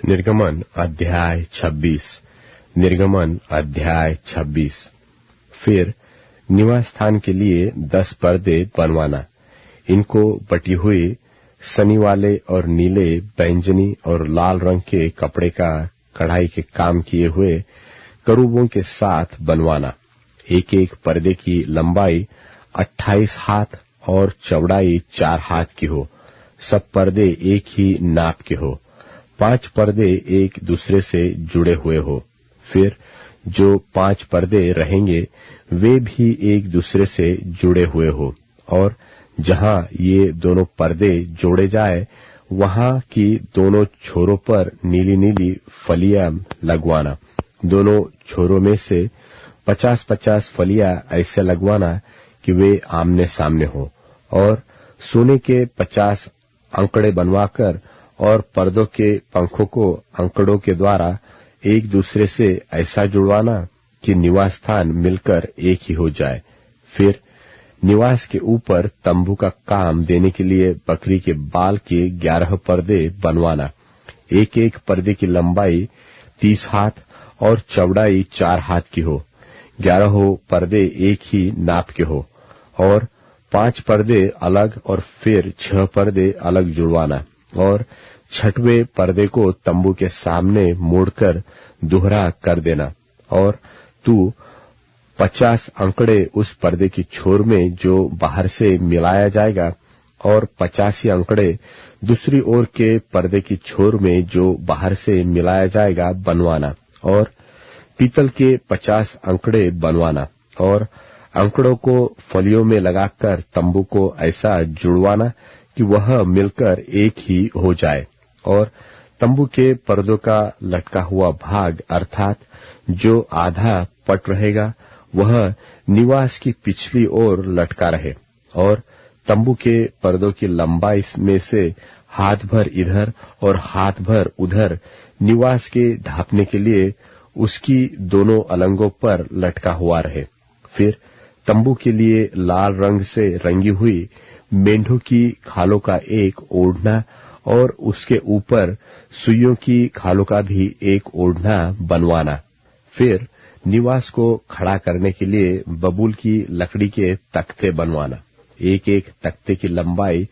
निर्गमन अध्याय 26। निर्गमन अध्याय 26। फिर निवास स्थान के लिए 10 पर्दे बनवाना। इनको बटी हुई सनी वाले और नीले, बैंगनी और लाल रंग के कपड़े का कढ़ाई के काम किए हुए करूबों के साथ बनवाना। एक एक पर्दे की लंबाई 28 हाथ और चौड़ाई 4 हाथ की हो। सब पर्दे एक ही नाप के हो। 5 पर्दे एक दूसरे से जुड़े हुए हो। फिर जो 5 पर्दे रहेंगे वे भी एक दूसरे से जुड़े हुए हो, और जहां ये दोनों पर्दे जोड़े जाए वहां की दोनों छोरों पर नीली नीली फलियां लगवाना। दोनों छोरों में से 50-50 फलियां ऐसे लगवाना कि वे आमने सामने हो, और सोने के 50 अंकड़े बनवाकर और पर्दों के पंखों को अंकड़ों के द्वारा एक दूसरे से ऐसा जुड़वाना कि निवास स्थान मिलकर एक ही हो जाए। फिर निवास के ऊपर तंबू का काम देने के लिए बकरी के बाल के 11 पर्दे बनवाना। एक एक पर्दे की लंबाई 30 हाथ और चौड़ाई 4 हाथ की हो। 11 पर्दे एक ही नाप के हो, और 5 पर्दे अलग और फिर 6 पर्दे अलग जुड़वाना। और 6वें पर्दे को तंबू के सामने मोड़कर दोहरा कर देना। और तू 50 अंकड़े उस पर्दे की छोर में जो बाहर से मिलाया जाएगा, और 85 अंकड़े दूसरी ओर के पर्दे की छोर में जो बाहर से मिलाया जाएगा बनवाना। और पीतल के 50 अंकड़े बनवाना, और अंकड़ों को फलियों में लगाकर तंबू को ऐसा जुड़वाना कि वह मिलकर एक ही हो जाए। और तंबू के पर्दों का लटका हुआ भाग अर्थात जो आधा पट रहेगा वह निवास की पिछली ओर लटका रहे, और तंबू के पर्दों की लंबाई में से हाथ भर इधर और हाथ भर उधर निवास के ढांपने के लिए उसकी दोनों अलंगों पर लटका हुआ रहे। फिर तंबू के लिए लाल रंग से रंगी हुई मेंढों की खालों का एक ओढ़ना और उसके ऊपर सुइयों की खालों का भी एक ओढ़ना बनवाना। फिर निवास को खड़ा करने के लिए बबूल की लकड़ी के तख्ते बनवाना। एक एक तख्ते की लंबाई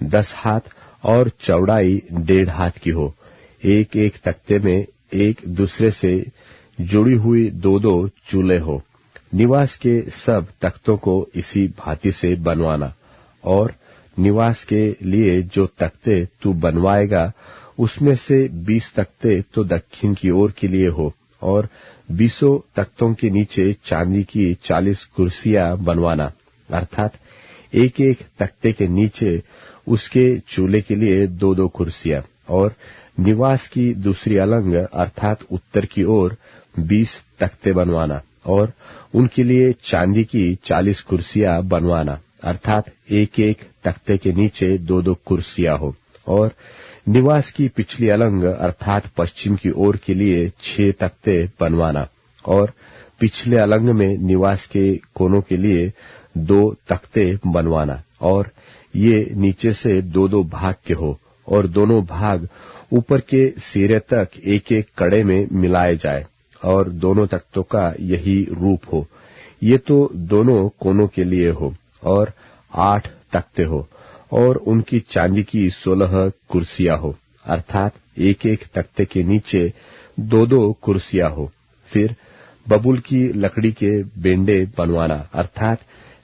10 हाथ और चौड़ाई 1.5 हाथ की हो। एक एक तख्ते में एक दूसरे से जुड़ी हुई 2-2 चूल्हे हो। निवास के सब तख्तों को इसी भांति से बनवाना। और निवास के लिए जो तख्ते तू बनवाएगा उसमें से 20 तख्ते तो दक्षिण की ओर के लिए हो, और 20 तख्तों के नीचे चांदी की 40 कुर्सियां बनवाना। अर्थात एक एक तख्ते के नीचे उसके चूल्हे के लिए 2-2 कुर्सियां। और निवास की दूसरी अलंग अर्थात उत्तर की ओर 20 तख्ते बनवाना, और उनके लिए चांदी की 40 कुर्सियां बनवाना। अर्थात एक एक तख्ते के नीचे 2-2 कुर्सियां हो। और निवास की पिछली अलंग अर्थात पश्चिम की ओर के लिए 6 तख्ते बनवाना, और पिछले अलंग में निवास के कोनों के लिए 2 तख्ते बनवाना। और ये नीचे से 2-2 भाग के हो, और दोनों भाग ऊपर के सिरे तक एक एक कड़े में मिलाए जाए, और दोनों तख्तों का यही रूप हो। ये तो दोनों कोनों के लिए हो। और 8 तख्ते हो, और उनकी चांदी की 16 कुर्सियां हो। अर्थात एक एक तख्ते के नीचे 2-2 कुर्सियां हो। फिर बबूल की लकड़ी के बेंडे बनवाना। अर्थात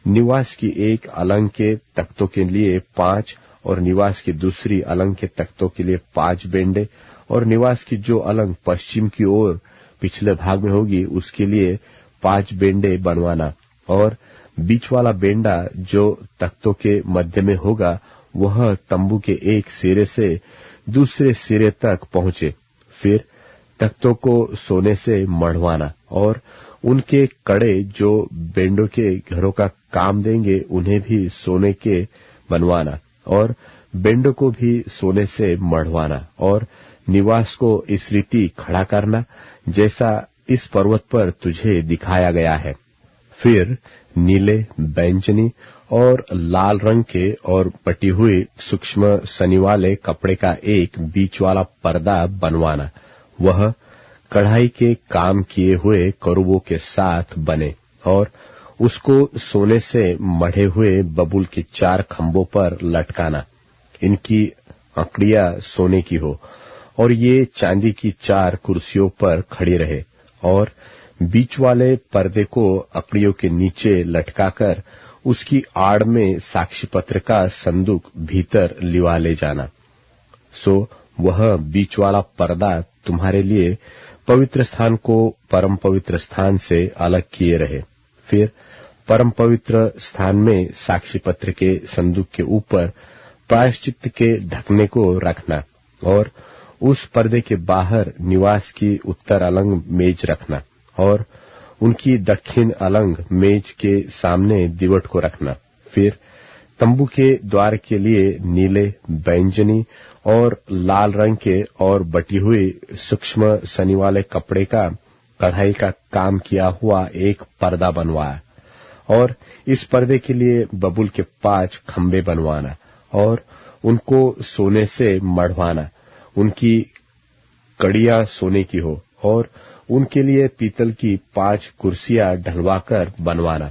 निवास की एक अलंग के तख्तों के लिए 5, और निवास की दूसरी अलंग के तख्तों के लिए 5 बेंडे, और निवास की जो अलंग पश्चिम की ओर पिछले भाग में होगी उसके लिए 5 बेंडे बनवाना। और बीच वाला बेंडा जो तख्तों के मध्य में होगा वह तंबू के एक सिरे से दूसरे सिरे तक पहुंचे। फिर तख्तों को सोने से मढ़वाना, और उनके कड़े जो बेंडों के घरों का काम देंगे उन्हें भी सोने के बनवाना, और बेंडों को भी सोने से मढ़वाना। और निवास को इस रीति खड़ा करना जैसा इस पर्वत पर तुझे दिखाया गया है। फिर नीले, बैंगनी और लाल रंग के और बटी हुई सूक्ष्म सनी वाले कपड़े का एक बीच वाला पर्दा बनवाना। वह कढ़ाई के काम किए हुए करूबों के साथ बने और उसको सोने से मढ़े हुए बबूल के 4 खंभों पर लटकाना। इनकी अकड़ियां सोने की हो और ये चांदी की 4 कुर्सियों पर खड़ी रहे और बीच वाले पर्दे को अकड़ियों के नीचे लटकाकर उसकी आड़ में साक्षी पत्र का संदूक भीतर लिवा ले जाना। सो वह बीच वाला पर्दा तुम्हारे लिए पवित्र स्थान को परम पवित्र स्थान से अलग किए रहे। फिर परम पवित्र स्थान में साक्षी पत्र के संदूक के ऊपर प्रायश्चित के ढकने को रखना और उस पर्दे के बाहर निवास की उत्तर अलंग मेज रखना और उनकी दक्षिण अलंग मेज के सामने दीवट को रखना। फिर तंबू के द्वार के लिए नीले, बैंजनी और लाल रंग के और बटी हुई सूक्ष्म सनी वाले कपड़े का कढ़ाई का काम किया हुआ एक पर्दा बनवाया और इस पर्दे के लिए बबूल के 5 खंबे बनवाना और उनको सोने से मढ़वाना। उनकी कड़ियां सोने की हो और उनके लिए पीतल की 5 कुर्सियां ढलवाकर बनवाना।